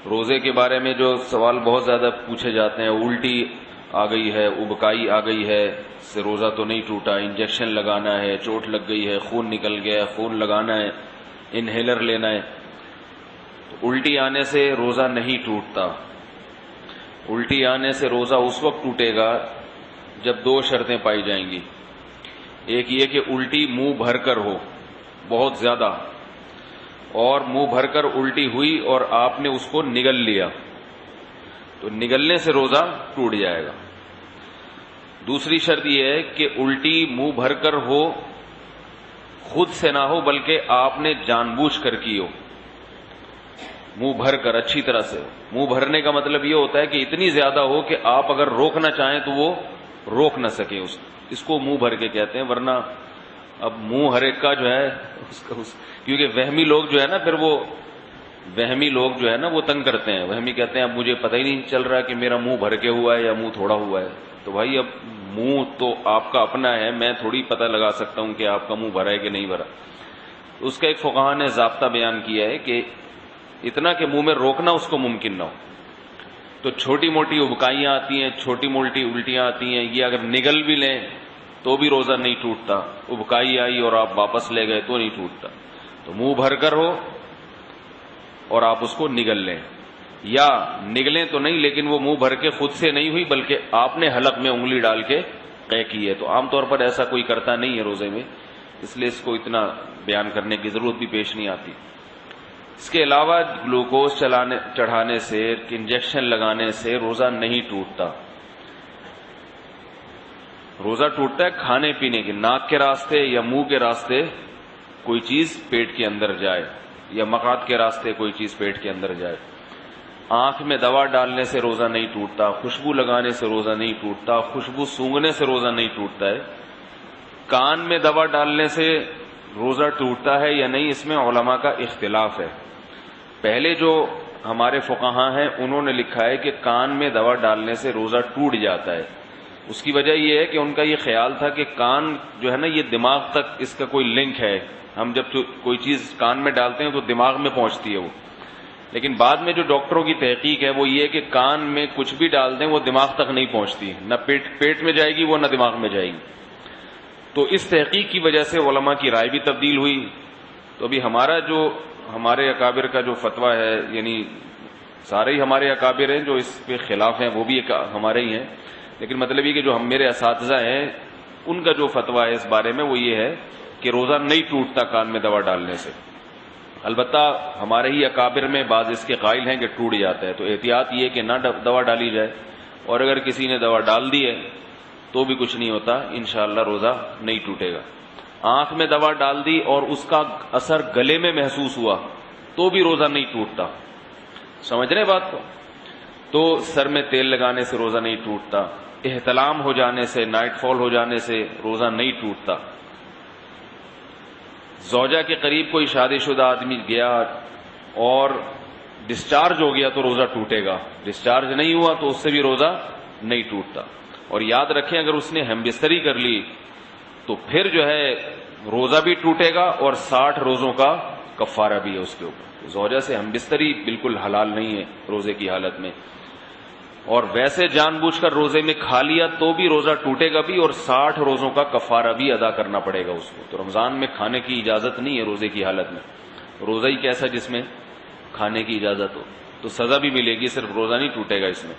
روزے کے بارے میں جو سوال بہت زیادہ پوچھے جاتے ہیں، الٹی آ گئی ہے، ابکائی آ گئی ہے، اس سے روزہ تو نہیں ٹوٹا، انجیکشن لگانا ہے، چوٹ لگ گئی ہے، خون نکل گیا ہے، خون لگانا ہے، انہیلر لینا ہے. تو الٹی آنے سے روزہ نہیں ٹوٹتا. الٹی آنے سے روزہ اس وقت ٹوٹے گا جب دو شرطیں پائی جائیں گی. ایک یہ کہ الٹی منہ بھر کر ہو بہت زیادہ، اور منہ بھر کر الٹی ہوئی اور آپ نے اس کو نگل لیا تو نگلنے سے روزہ ٹوٹ جائے گا. دوسری شرط یہ ہے کہ الٹی منہ بھر کر ہو، خود سے نہ ہو بلکہ آپ نے جان بوجھ کر کی ہو. منہ بھر کر اچھی طرح سے. منہ بھرنے کا مطلب یہ ہوتا ہے کہ اتنی زیادہ ہو کہ آپ اگر روکنا چاہیں تو وہ روک نہ سکے. اس کو منہ بھر کے کہتے ہیں. ورنہ اب منہ ہر ایک کا جو ہے کیونکہ وہمی لوگ جو ہے نا، پھر وہ وہمی لوگ جو ہے نا وہ تنگ کرتے ہیں. وہمی کہتے ہیں اب مجھے پتہ ہی نہیں چل رہا کہ میرا منہ بھر کے ہوا ہے یا منہ تھوڑا ہوا ہے. تو بھائی اب منہ تو آپ کا اپنا ہے، میں تھوڑی پتہ لگا سکتا ہوں کہ آپ کا منہ بھرا ہے کہ نہیں بھرا. اس کا ایک فقہا نے ضابطہ بیان کیا ہے کہ اتنا کہ منہ میں روکنا اس کو ممکن نہ ہو. تو چھوٹی موٹی ابکائیاں آتی ہیں، چھوٹی موٹی الٹیاں آتی ہیں، یہ اگر نگل بھی لیں تو بھی روزہ نہیں ٹوٹتا. ابکائی آئی اور آپ واپس لے گئے تو نہیں ٹوٹتا. تو منہ بھر کر ہو اور آپ اس کو نگل لیں، یا نگلیں تو نہیں لیکن وہ منہ بھر کے خود سے نہیں ہوئی بلکہ آپ نے حلق میں انگلی ڈال کے قے کی ہے. تو عام طور پر ایسا کوئی کرتا نہیں ہے روزے میں، اس لیے اس کو اتنا بیان کرنے کی ضرورت بھی پیش نہیں آتی. اس کے علاوہ گلوکوز چڑھانے سے، انجیکشن لگانے سے روزہ نہیں ٹوٹتا. روزہ ٹوٹتا ہے کھانے پینے کے، ناک کے راستے یا منہ کے راستے کوئی چیز پیٹ کے اندر جائے، یا مقعد کے راستے کوئی چیز پیٹ کے اندر جائے. آنکھ میں دوا ڈالنے سے روزہ نہیں ٹوٹتا، خوشبو لگانے سے روزہ نہیں ٹوٹتا، خوشبو سونگھنے سے روزہ نہیں ٹوٹتا ہے. کان میں دوا ڈالنے سے روزہ ٹوٹتا ہے یا نہیں، اس میں علماء کا اختلاف ہے. پہلے جو ہمارے فقہاء ہیں انہوں نے لکھا ہے کہ کان میں دوا ڈالنے سے روزہ ٹوٹ جاتا ہے. اس کی وجہ یہ ہے کہ ان کا یہ خیال تھا کہ کان جو ہے نا یہ دماغ تک اس کا کوئی لنک ہے. ہم جب کوئی چیز کان میں ڈالتے ہیں تو دماغ میں پہنچتی ہے وہ. لیکن بعد میں جو ڈاکٹروں کی تحقیق ہے وہ یہ کہ کان میں کچھ بھی ڈال دیں وہ دماغ تک نہیں پہنچتی، نہ پیٹ میں جائے گی وہ، نہ دماغ میں جائے گی. تو اس تحقیق کی وجہ سے علماء کی رائے بھی تبدیل ہوئی. تو ابھی ہمارے اکابر کا جو فتویٰ ہے، یعنی سارے ہی ہمارے اکابر ہیں جو اس کے خلاف ہیں، وہ بھی ہمارے ہی ہیں، لیکن مطلب یہ کہ جو میرے اساتذہ ہیں ان کا جو فتویٰ ہے اس بارے میں وہ یہ ہے کہ روزہ نہیں ٹوٹتا کان میں دوا ڈالنے سے. البتہ ہمارے ہی اکابر میں بعض اس کے قائل ہیں کہ ٹوٹ جاتا ہے. تو احتیاط یہ کہ نہ دوا ڈالی جائے، اور اگر کسی نے دوا ڈال دی ہے تو بھی کچھ نہیں ہوتا، انشاءاللہ روزہ نہیں ٹوٹے گا. آنکھ میں دوا ڈال دی اور اس کا اثر گلے میں محسوس ہوا تو بھی روزہ نہیں ٹوٹتا. سمجھ رہے بات کو؟ تو سر میں تیل لگانے سے روزہ نہیں ٹوٹتا. احتلام ہو جانے سے، نائٹ فال ہو جانے سے روزہ نہیں ٹوٹتا. زوجہ کے قریب کوئی شادی شدہ آدمی گیا اور ڈسچارج ہو گیا تو روزہ ٹوٹے گا، ڈسچارج نہیں ہوا تو اس سے بھی روزہ نہیں ٹوٹتا. اور یاد رکھیں اگر اس نے ہم بستری کر لی تو پھر جو ہے روزہ بھی ٹوٹے گا اور 60 روزوں کا کفارہ بھی ہے اس کے اوپر. زوجہ سے ہم بستری بالکل حلال نہیں ہے روزے کی حالت میں. اور ویسے جان بوجھ کر روزے میں کھا لیا تو بھی روزہ ٹوٹے گا بھی، اور 60 روزوں کا کفارہ بھی ادا کرنا پڑے گا اس کو. تو رمضان میں کھانے کی اجازت نہیں ہے روزے کی حالت میں. روزہ ہی کیسا جس میں کھانے کی اجازت ہو، تو سزا بھی ملے گی، صرف روزہ نہیں ٹوٹے گا اس میں.